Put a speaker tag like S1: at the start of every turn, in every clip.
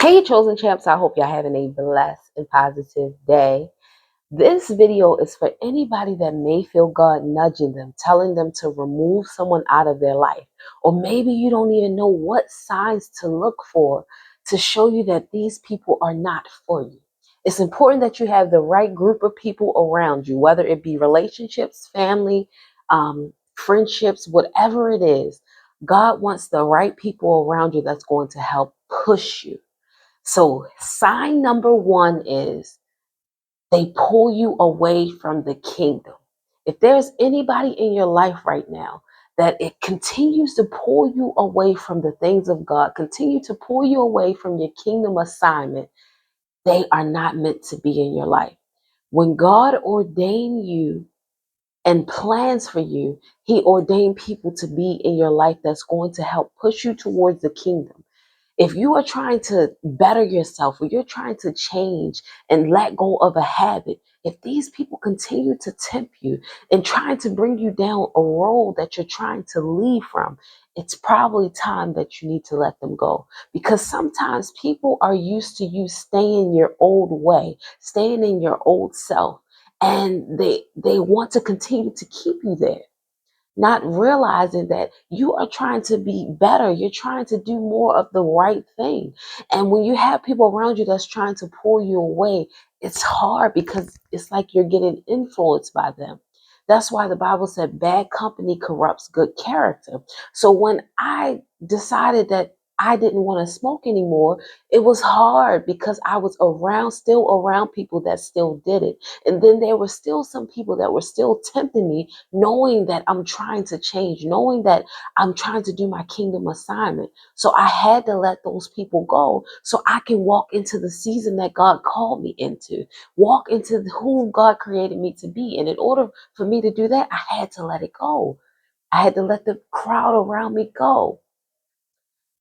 S1: Hey, Chosen Champs, I hope y'all having a blessed and positive day. This video is for anybody that may feel God nudging them, telling them to remove someone out of their life. Or maybe you don't even know what signs to look for to show you that these people are not for you. It's important that you have the right group of people around you, whether it be relationships, family, friendships, whatever it is. God wants the right people around you that's going to help push you. So, sign number one is they pull you away from the kingdom. If there's anybody in your life right now that it continues to pull you away from the things of God, continue to pull you away from your kingdom assignment, they are not meant to be in your life. When God ordained you and plans for you, He ordained people to be in your life that's going to help push you towards the kingdom. If you are trying to better yourself, or you're trying to change and let go of a habit, if these people continue to tempt you and trying to bring you down a road that you're trying to leave from, it's probably time that you need to let them go. Because sometimes people are used to you staying your old way, staying in your old self, and they want to continue to keep you there, not realizing that you are trying to be better. You're trying to do more of the right thing. And when you have people around you that's trying to pull you away, it's hard because it's like you're getting influenced by them. That's why the Bible said bad company corrupts good character. So when I decided that I didn't want to smoke anymore, it was hard because I was still around people that still did it. And then there were still some people that were still tempting me, knowing that I'm trying to change, knowing that I'm trying to do my kingdom assignment. So I had to let those people go so I can walk into the season that God called me into, walk into who God created me to be. And in order for me to do that, I had to let it go. I had to let the crowd around me go.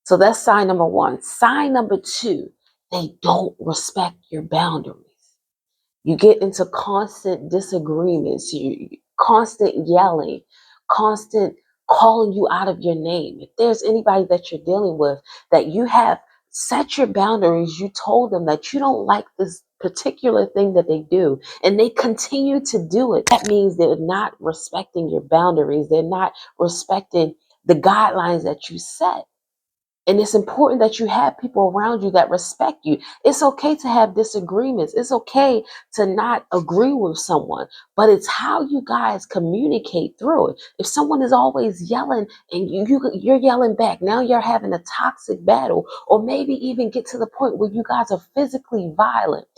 S1: So that's sign number one. Sign number two, they don't respect your boundaries. You get into constant disagreements, constant yelling, constant calling you out of your name. If there's anybody that you're dealing with that you have set your boundaries, you told them that you don't like this particular thing that they do, and they continue to do it, that means they're not respecting your boundaries. They're not respecting the guidelines that you set. And it's important that you have people around you that respect you. It's okay to have disagreements. It's okay to not agree with someone, but it's how you guys communicate through it. If someone is always yelling and you're yelling back, now you're having a toxic battle, or maybe even get to the point where you guys are physically violent.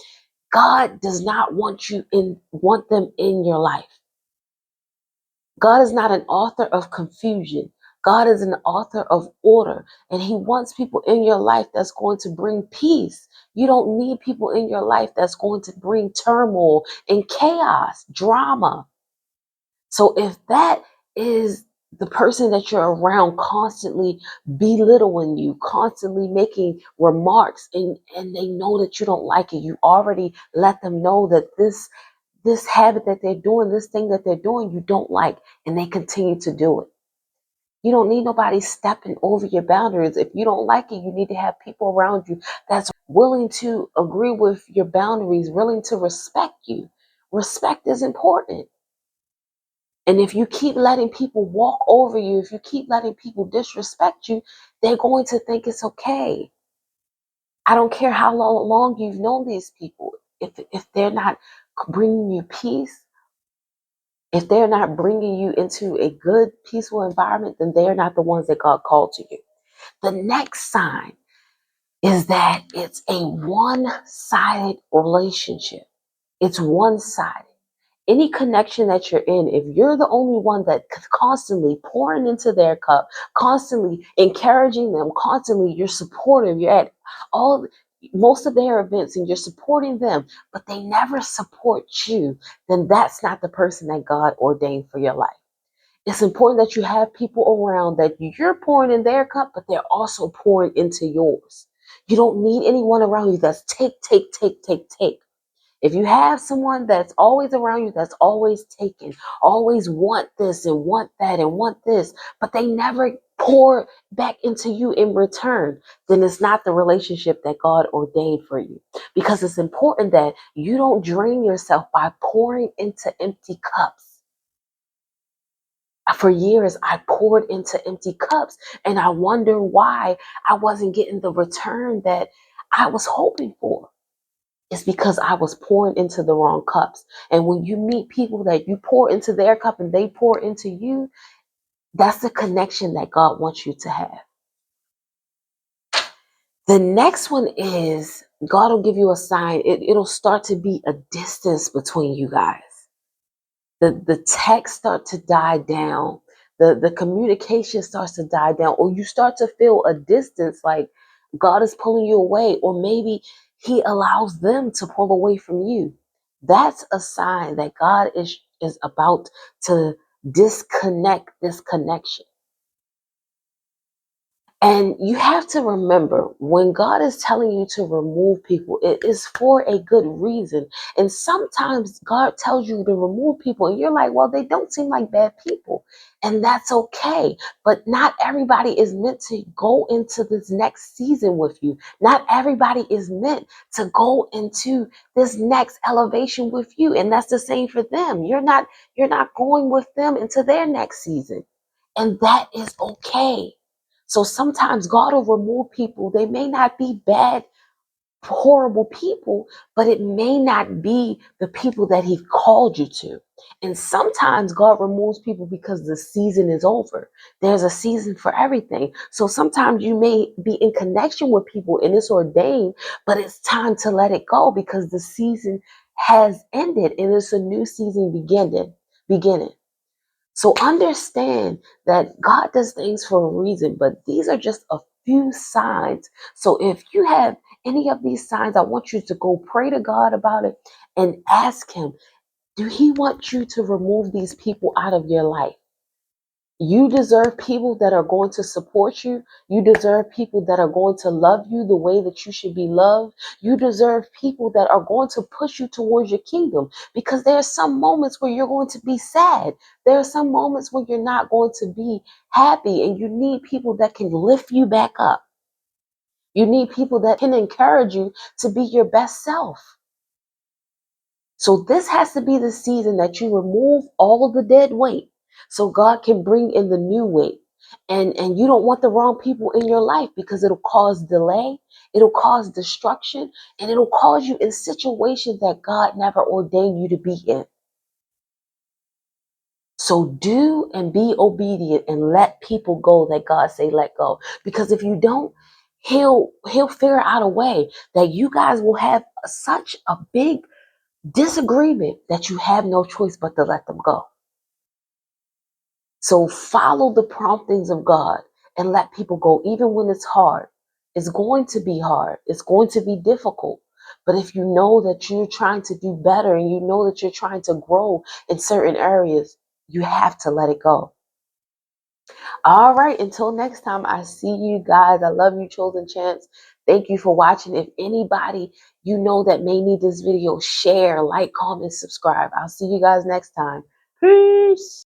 S1: God does not want them in your life. God is not an author of confusion. God is an author of order, and He wants people in your life that's going to bring peace. You don't need people in your life that's going to bring turmoil and chaos, drama. So if that is the person that you're around constantly belittling you, constantly making remarks, and they know that you don't like it, you already let them know that this habit that they're doing, this thing that they're doing, you don't like, and they continue to do it. You don't need nobody stepping over your boundaries. If you don't like it, you need to have people around you that's willing to agree with your boundaries, willing to respect you. Respect is important. And if you keep letting people walk over you, if you keep letting people disrespect you, they're going to think it's okay. I don't care how long you've known these people. If they're not bringing you peace, if they're not bringing you into a good, peaceful environment, then they're not the ones that God called to you. The next sign is that it's a one-sided relationship. It's one-sided. Any connection that you're in, if you're the only one that constantly pouring into their cup, constantly encouraging them, constantly you're supportive, you're at all most of their events and you're supporting them, but they never support you, then that's not the person that God ordained for your life. It's important that you have people around that you're pouring in their cup, but they're also pouring into yours. You don't need anyone around you that's take, take, take, take, take. If you have someone that's always around you, that's always taking, always want this and want that and want this, but they never pour back into you in return, then it's not the relationship that God ordained for you. Because it's important that you don't drain yourself by pouring into empty cups. For years, I poured into empty cups, and I wonder why I wasn't getting the return that I was hoping for. It's because I was pouring into the wrong cups. And when you meet people that you pour into their cup and they pour into you, that's the connection that God wants you to have. The next one is God will give you a sign. It'll start to be a distance between you guys. The text start to die down. The communication starts to die down, or you start to feel a distance, like God is pulling you away, or maybe He allows them to pull away from you. That's a sign that God is about to disconnect this connection. And you have to remember, when God is telling you to remove people, it is for a good reason. And sometimes God tells you to remove people, and you're like, well, they don't seem like bad people. And that's okay. But not everybody is meant to go into this next season with you. Not everybody is meant to go into this next elevation with you. And that's the same for them. You're not going with them into their next season. And that is okay. So sometimes God will remove people. They may not be bad, horrible people, but it may not be the people that He called you to. And sometimes God removes people because the season is over. There's a season for everything. So sometimes you may be in connection with people and it's ordained, but it's time to let it go because the season has ended and it's a new season beginning. So understand that God does things for a reason, but these are just a few signs. So if you have any of these signs, I want you to go pray to God about it and ask Him, do He want you to remove these people out of your life? You deserve people that are going to support you. You deserve people that are going to love you the way that you should be loved. You deserve people that are going to push you towards your kingdom, because there are some moments where you're going to be sad. There are some moments where you're not going to be happy, and you need people that can lift you back up. You need people that can encourage you to be your best self. So this has to be the season that you remove all of the dead weight so God can bring in the new weight. And you don't want the wrong people in your life, because it'll cause delay, it'll cause destruction, and it'll cause you in situations that God never ordained you to be in. So do and be obedient and let people go that God say let go. Because if you don't, he'll figure out a way that you guys will have such a big disagreement that you have no choice but to let them go. So follow the promptings of God and let people go, even when it's hard. It's going to be hard. It's going to be difficult. But if you know that you're trying to do better and you know that you're trying to grow in certain areas, you have to let it go. All right. Until next time, I see you guys. I love you, Chosen Champs. Thank you for watching. If anybody you know that may need this video, share, like, comment, subscribe. I'll see you guys next time. Peace.